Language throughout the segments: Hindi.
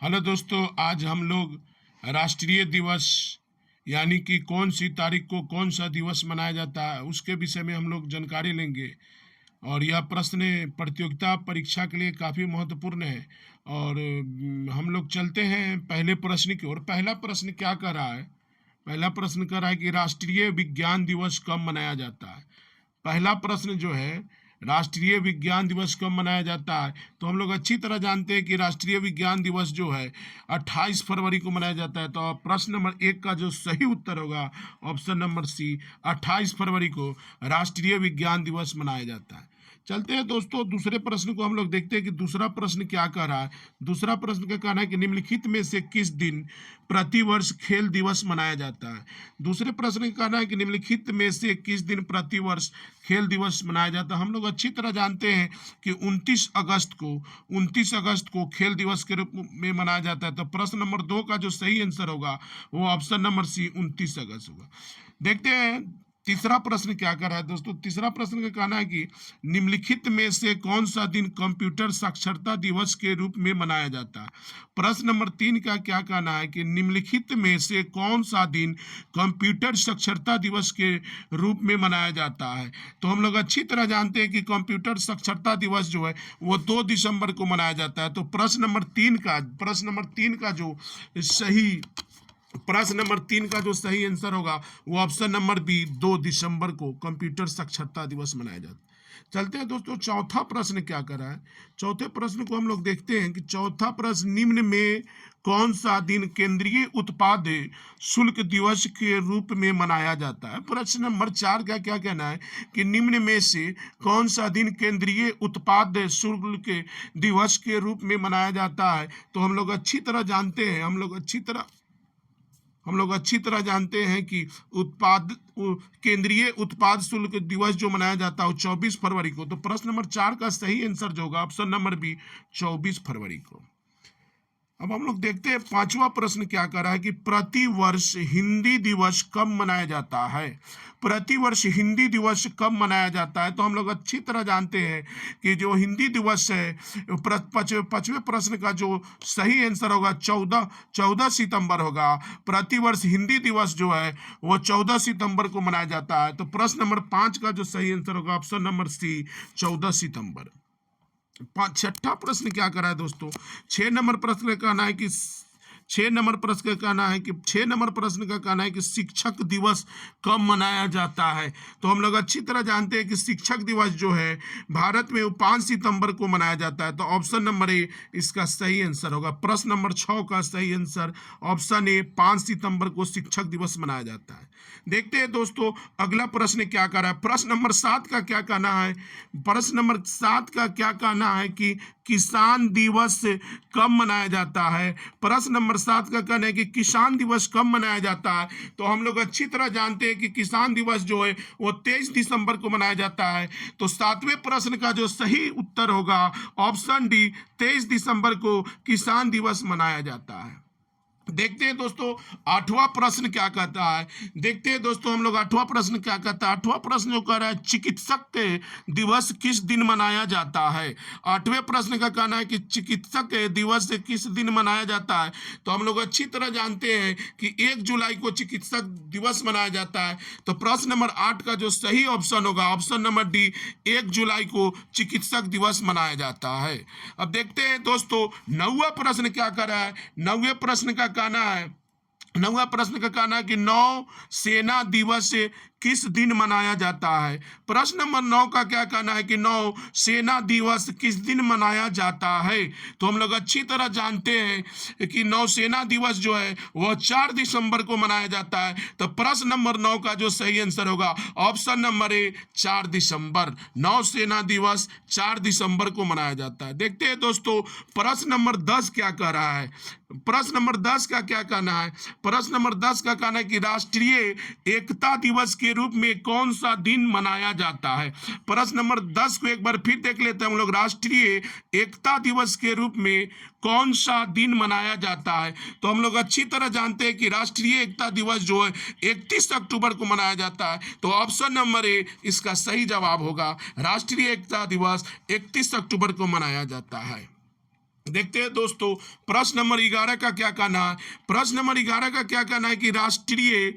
हेलो दोस्तों, आज हम लोग राष्ट्रीय दिवस यानी कि कौन सी तारीख को कौन सा दिवस मनाया जाता है उसके विषय में हम लोग जानकारी लेंगे। और यह प्रश्न प्रतियोगिता परीक्षा के लिए काफ़ी महत्वपूर्ण है। और हम लोग चलते हैं पहले प्रश्न की ओर। पहला प्रश्न क्या कर रहा है? पहला प्रश्न कर रहा है कि राष्ट्रीय विज्ञान दिवस कब मनाया जाता है। पहला प्रश्न जो है, राष्ट्रीय विज्ञान दिवस कब मनाया जाता है, तो हम लोग अच्छी तरह जानते हैं कि राष्ट्रीय विज्ञान दिवस जो है 28 फरवरी को मनाया जाता है। तो प्रश्न नंबर 1 का जो सही उत्तर होगा ऑप्शन नंबर सी, 28 फरवरी को राष्ट्रीय विज्ञान दिवस मनाया जाता है। चलते हैं दोस्तों, दूसरे प्रश्न को हम लोग देखते हैं कि दूसरा प्रश्न क्या कह रहा है। दूसरा प्रश्न का कहना है कि निम्नलिखित में से किस दिन प्रतिवर्ष खेल दिवस मनाया जाता है। दूसरे प्रश्न का कहना है कि निम्नलिखित में से किस दिन प्रतिवर्ष खेल दिवस मनाया जाता है। हम लोग अच्छी तरह जानते हैं कि 29 अगस्त को खेल दिवस के रूप में मनाया जाता है। तो प्रश्न नंबर 2 का जो सही आंसर होगा वो ऑप्शन नंबर सी 29 अगस्त होगा। देखते हैं तीसरा प्रश्न क्या कर रहा है दोस्तों। तीसरा प्रश्न का कहना है कि निम्नलिखित में से कौन सा दिन कंप्यूटर साक्षरता दिवस के रूप में मनाया जाता है। प्रश्न नंबर 3 का क्या कहना है कि निम्नलिखित में से कौन सा दिन कंप्यूटर साक्षरता दिवस के रूप में मनाया जाता है। तो हम लोग अच्छी तरह जानते हैं कि कंप्यूटर साक्षरता दिवस जो है वो 2 दिसंबर को मनाया जाता है। तो प्रश्न नंबर 3 का जो सही आंसर होगा वो ऑप्शन नंबर बी, 2 दिसंबर को कंप्यूटर साक्षरता दिवस मनाया जाता है। चलते हैं दोस्तों, चौथा प्रश्न क्या कर रहा है। चौथे प्रश्न को हम लोग देखते हैं कि चौथा प्रश्न, निम्न में कौन सा दिन केंद्रीय उत्पाद शुल्क दिवस के रूप में मनाया जाता है। प्रश्न नंबर 4 का क्या कहना है कि निम्न में से कौन सा दिन केंद्रीय उत्पाद शुल्क दिवस के रूप में मनाया जाता है। तो हम लोग अच्छी तरह जानते हैं कि केंद्रीय उत्पाद शुल्क दिवस जो मनाया जाता है 24 फरवरी को। तो प्रश्न नंबर 4 का सही आंसर जो होगा ऑप्शन नंबर बी, 24 फरवरी को। अब हम लोग देखते हैं पांचवा प्रश्न क्या कर रहा है कि प्रतिवर्ष हिंदी दिवस कब मनाया जाता है। प्रतिवर्ष हिंदी दिवस कब मनाया जाता है। तो हम लोग अच्छी तरह जानते हैं कि जो हिंदी दिवस है, पांचवें प्रश्न का जो सही आंसर होगा 14 सितंबर होगा। प्रतिवर्ष हिंदी दिवस जो है वो 14 सितंबर को मनाया जाता है। तो प्रश्न नंबर 5 का जो सही आंसर होगा ऑप्शन नंबर सी, 14 सितंबर। छठा प्रश्न क्या कर रहा है दोस्तों। 6 नंबर प्रश्न का कहना है कि 6 नंबर प्रश्न का कहना है कि शिक्षक दिवस कब मनाया जाता है। तो हम लोग अच्छी तरह जानते हैं कि शिक्षक दिवस जो है भारत में 5 सितंबर को मनाया जाता है। तो ऑप्शन नंबर ए इसका सही आंसर होगा। प्रश्न नंबर 6 का सही आंसर ऑप्शन ए, 5 सितंबर को शिक्षक दिवस मनाया जाता है। देखते हैं दोस्तों अगला प्रश्न क्या कर रहा है। प्रश्न नंबर 7 का क्या कहना है। प्रश्न नंबर 7 का क्या कहना है कि किसान दिवस कब मनाया जाता है। प्रश्न नंबर 7 का कहना है कि किसान दिवस कब मनाया जाता है। तो हम लोग अच्छी तरह जानते हैं कि किसान दिवस जो है वो 23 दिसंबर को मनाया जाता है। तो 7वें प्रश्न का जो सही उत्तर होगा ऑप्शन डी, 23 दिसंबर को किसान दिवस मनाया जाता है। देखते हैं दोस्तों 8वां प्रश्न क्या कहता है। देखते हैं दोस्तों हम लोग 8वां प्रश्न क्या कहता है। 8वां प्रश्न जो कह रहा है चिकित्सक दिवस किस दिन मनाया जाता है। 8वें प्रश्न का कहना है कि चिकित्सक दिवस किस दिन मनाया जाता है। तो हम लोग अच्छी तरह जानते हैं कि 1 जुलाई को चिकित्सक दिवस मनाया जाता है। तो प्रश्न नंबर 8 का जो सही ऑप्शन होगा ऑप्शन नंबर डी, 1 जुलाई को चिकित्सक दिवस मनाया जाता है। अब देखते हैं दोस्तों 9वां प्रश्न क्या कर रहा है। 9वें प्रश्न का कहना है 9वां प्रश्न का कहना है कि नौ सेना दिवस किस दिन मनाया जाता है। प्रश्न नंबर 9 का क्या कहना है कि नौ सेना दिवस किस दिन मनाया जाता है। तो हम लोग अच्छी तरह जानते हैं कि नौ सेना दिवस जो है वह 4 दिसंबर को मनाया जाता है। तो प्रश्न नंबर 9 का जो सही आंसर होगा ऑप्शन नंबर ए, 4 दिसंबर। नौ सेना दिवस 4 दिसंबर को मनाया जाता है। देखते हैं दोस्तों प्रश्न नंबर 10 क्या कह रहा है। प्रश्न नंबर 10 का क्या कहना है। प्रश्न नंबर 10 का कहना है कि राष्ट्रीय एकता दिवस के रूप में कौन सा दिन मनाया जाता है। प्रश्न नंबर 10 को एक बार फिर देख लेते हैं हम लोग। राष्ट्रीय एकता दिवस के रूप में कौन सा दिन मनाया जाता है। तो हम लोग अच्छी तरह जानते हैं कि राष्ट्रीय एकता दिवस जो है 31 अक्टूबर को मनाया जाता है। तो ऑप्शन नंबर ए इसका सही जवाब होगा। राष्ट्रीय एकता दिवस 31 अक्टूबर को मनाया जाता है। देखते हैं दोस्तों, प्रश्न नंबर 11 का क्या कहना है। प्रश्न नंबर 11 का क्या कहना है कि राष्ट्रीय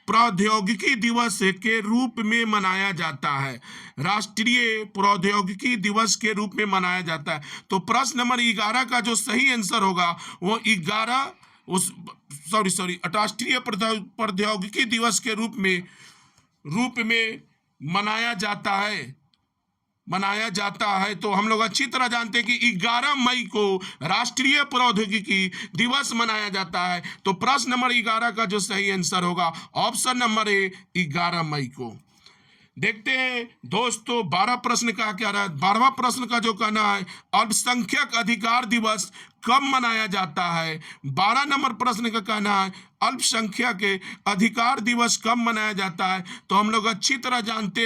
प्रौद्योगिकी दिवस के रूप में मनाया जाता है। राष्ट्रीय प्रौद्योगिकी दिवस के रूप में मनाया जाता है। तो प्रश्न नंबर 11 का जो सही आंसर होगा वो 11 उस सॉरी राष्ट्रीय प्रौद्योगिकी दिवस के रूप में मनाया जाता है। तो हम लोग अच्छी तरह जानते हैं कि 11 मई को राष्ट्रीय प्रौद्योगिकी दिवस मनाया जाता है। तो प्रश्न नंबर 11 का जो सही आंसर होगा ऑप्शन नंबर ए 11 मई को। देखते हैं दोस्तों 12 प्रश्न का क्या रहा है। 12वां प्रश्न का जो कहना है अल्पसंख्यक अधिकार दिवस कब मनाया जाता है। 12 नंबर प्रश्न का कहना है अल्पसंख्यक अधिकार दिवस कब मनाया जाता है। तो हम लोग अच्छी तरह जानते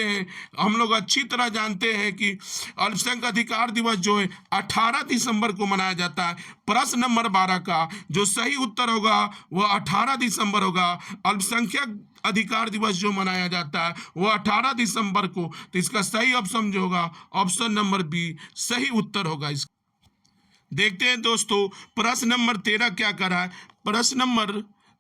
हैं कि अल्पसंख्यक अधिकार दिवस जो है 18 दिसंबर को मनाया जाता है। प्रश्न नंबर 12 का जो सही उत्तर होगा वह 18 दिसंबर होगा। अल्पसंख्यक अधिकार दिवस जो मनाया जाता है वो 18 दिसंबर को। तो इसका सही ऑप्शन जो होगा ऑप्शन नंबर बी सही उत्तर होगा। इस देखते हैं दोस्तों प्रश्न नंबर 13 क्या कर रहा है। प्रश्न नंबर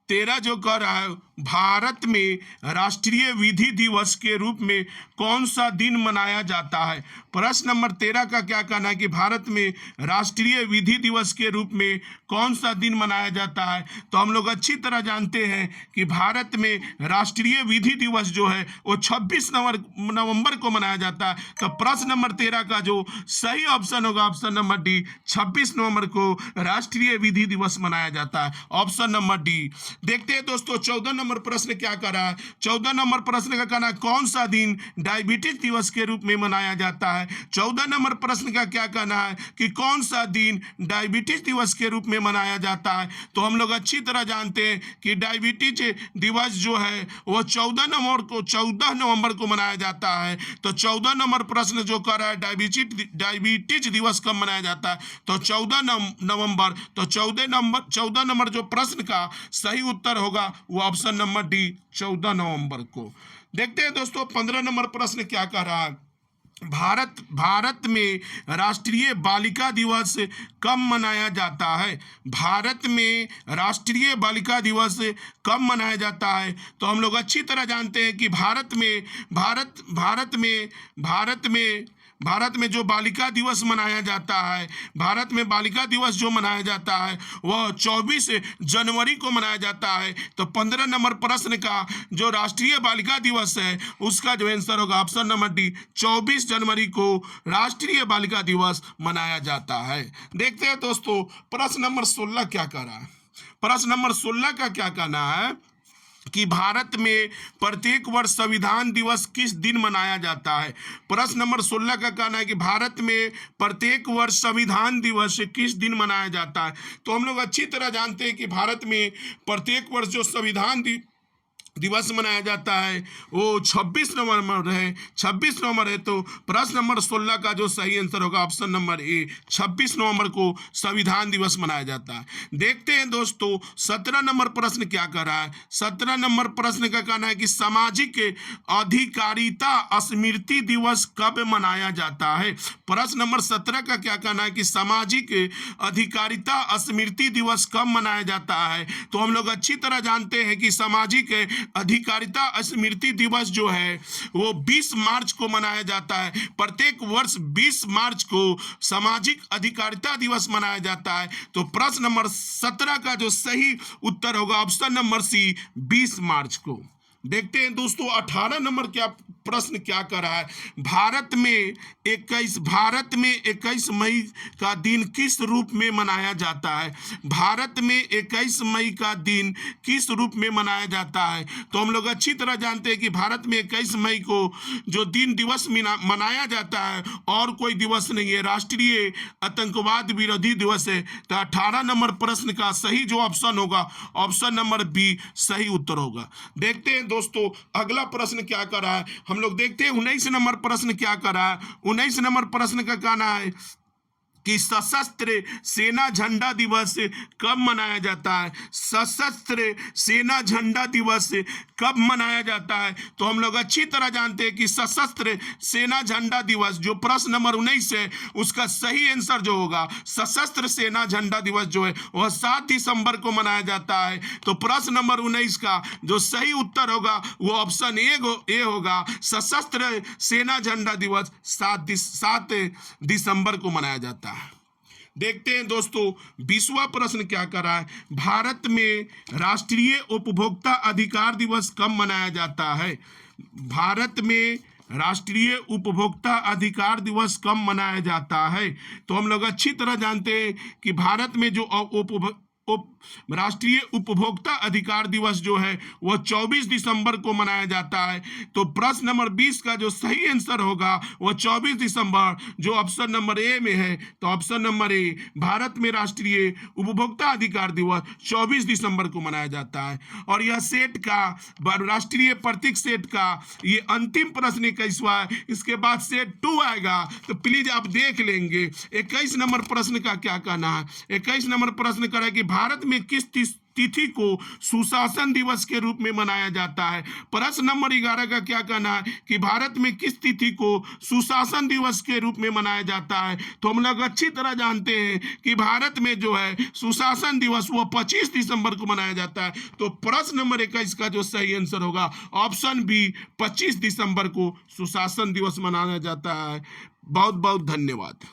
13 जो कह रहा है भारत में राष्ट्रीय विधि दिवस के रूप में कौन सा दिन मनाया जाता है। प्रश्न नंबर 13 का क्या कहना है कि भारत में राष्ट्रीय विधि दिवस के रूप में कौन सा दिन मनाया जाता है। तो हम लोग अच्छी तरह जानते हैं कि भारत में राष्ट्रीय विधि दिवस जो है वो 26 नवंबर को मनाया जाता है। तो प्रश्न नंबर 13 का जो सही ऑप्शन होगा ऑप्शन नंबर डी 26 नवंबर को राष्ट्रीय विधि दिवस मनाया जाता है। Option number D. देखते हैं दोस्तों 14 नंबर प्रश्न क्या कर रहा है। 14 नंबर प्रश्न का कहना है कौन सा दिन डायबिटीज दिवस के रूप में मनाया जाता है। 14 नंबर प्रश्न का क्या कहना है कि कौन सा दिन डायबिटीज दिवस के रूप में मनाया जाता है। तो हम लोग अच्छी तरह जानते हैं कि डायबिटीज दिवस जो है वो 14 नवंबर को मनाया जाता है। तो 14 नंबर प्रश्न जो कर रहा है डायबिटीज दिवस कब मनाया जाता है। तो 14 नवंबर। तो 14 नंबर जो प्रश्न का सही उत्तर होगा वो ऑप्शन नंबर डी 14 नवंबर को। देखते हैं दोस्तों 15 नंबर प्रश्न क्या कह रहा है। भारत में राष्ट्रीय बालिका दिवस कब मनाया जाता है। भारत में राष्ट्रीय बालिका दिवस कब मनाया जाता है। तो हम लोग अच्छी तरह जानते हैं कि भारत में जो बालिका दिवस मनाया जाता है, भारत में बालिका दिवस जो मनाया जाता है वह 24 जनवरी को मनाया जाता है। तो 15 नंबर प्रश्न का जो राष्ट्रीय बालिका दिवस है उसका जो आंसर होगा ऑप्शन नंबर डी 24 जनवरी को राष्ट्रीय बालिका दिवस मनाया जाता है। देखते हैं दोस्तों प्रश्न नंबर 16 क्या कह रहा है। प्रश्न नंबर 16 का क्या कहना है कि भारत में प्रत्येक वर्ष संविधान दिवस किस दिन मनाया जाता है। प्रश्न नंबर 16 का कहना है कि भारत में प्रत्येक वर्ष संविधान दिवस किस दिन मनाया जाता है। तो हम लोग अच्छी तरह जानते हैं कि भारत में प्रत्येक वर्ष जो संविधान दिवस मनाया जाता है वो 26 नवंबर है। 26 नवंबर है। तो प्रश्न नंबर 16 का जो सही आंसर होगा ऑप्शन नंबर ए 26 नवंबर को संविधान दिवस मनाया जाता है। देखते हैं दोस्तों 17 नंबर प्रश्न क्या कर रहा है। 17 नंबर प्रश्न का कहना है कि सामाजिक अधिकारिता स्मृति दिवस कब मनाया जाता है। प्रश्न नंबर 17 का क्या कहना है कि सामाजिक अधिकारिता स्मृति दिवस कब मनाया जाता है। तो हम लोग अच्छी तरह जानते हैं कि सामाजिक अधिकारिता स्मृति दिवस जो है वो 20 मार्च को मनाया जाता है। प्रत्येक वर्ष 20 मार्च को सामाजिक अधिकारिता दिवस मनाया जाता है। तो प्रश्न नंबर 17 का जो सही उत्तर होगा ऑप्शन नंबर सी 20 मार्च को। देखते हैं दोस्तों 18 नंबर क्या प्रश्न क्या कर रहा है। भारत में 21 मई का दिन किस रूप में मनाया जाता है। भारत में 21 मई का दिन किस रूप में मनाया जाता है। तो हम लोग अच्छी तरह जानते हैं कि भारत में 21 मई को जो दिन दिवस मनाया जाता है और कोई दिवस नहीं है, राष्ट्रीय आतंकवाद विरोधी दिवस है। तो 18 नंबर प्रश्न का सही जो ऑप्शन होगा ऑप्शन नंबर बी सही उत्तर होगा। देखते हैं दोस्तों अगला प्रश्न क्या कर रहा है। हम लोग देखते हैं 19 नंबर प्रश्न क्या कर रहा है। 19 नंबर प्रश्न का कहना है कि सशस्त्र सेना झंडा दिवस कब मनाया जाता है। सशस्त्र सेना झंडा दिवस कब मनाया जाता है, तो हम लोग अच्छी तरह जानते हैं कि सशस्त्र सेना झंडा दिवस जो प्रश्न नंबर 19 है उसका सही आंसर जो होगा सशस्त्र सेना झंडा दिवस जो है वह 7 दिसंबर को मनाया जाता है। तो प्रश्न नंबर 19 का जो सही उत्तर होगा वो ऑप्शन ए होगा, सशस्त्र सेना झंडा दिवस 7 दिसंबर को मनाया जाता है। देखते हैं दोस्तों 20वां प्रश्न क्या कर रहा है। भारत में राष्ट्रीय उपभोक्ता अधिकार दिवस कब मनाया जाता है। भारत में राष्ट्रीय उपभोक्ता अधिकार दिवस कब मनाया जाता है, तो हम लोग अच्छी तरह जानते हैं कि भारत में जो राष्ट्रीय उपभोक्ता अधिकार दिवस जो है वह 24 दिसंबर को मनाया जाता है। तो प्रश्न नंबर 20 का जो सही आंसर होगा वह 24 दिसंबर जो ऑप्शन नंबर ए में है, तो ऑप्शन नंबर ए भारत में राष्ट्रीय उपभोक्ता अधिकार दिवस 24 दिसंबर को मनाया जाता है। और यह सेट का राष्ट्रीय प्रतीक सेट का ये अंतिम प्रश्न 21वां है, इसके बाद सेट 2 आएगा, तो प्लीज आप देख लेंगे। 21 नंबर प्रश्न का क्या कहना है। 21 नंबर प्रश्न कर रहा है कि भारत में किस तिथि को सुशासन दिवस के रूप में मनाया जाता है। प्रश्न नंबर 11 का क्या कहना है कि भारत में किस तिथि को सुशासन दिवस के रूप में मनाया जाता है, तो हम लोग अच्छी तरह जानते हैं कि भारत में जो है सुशासन दिवस वो 25 दिसंबर को मनाया जाता है। तो प्रश्न नंबर 21 का जो सही आंसर होगा ऑप्शन बी 25 दिसंबर को सुशासन दिवस मनाया जाता है। बहुत बहुत धन्यवाद।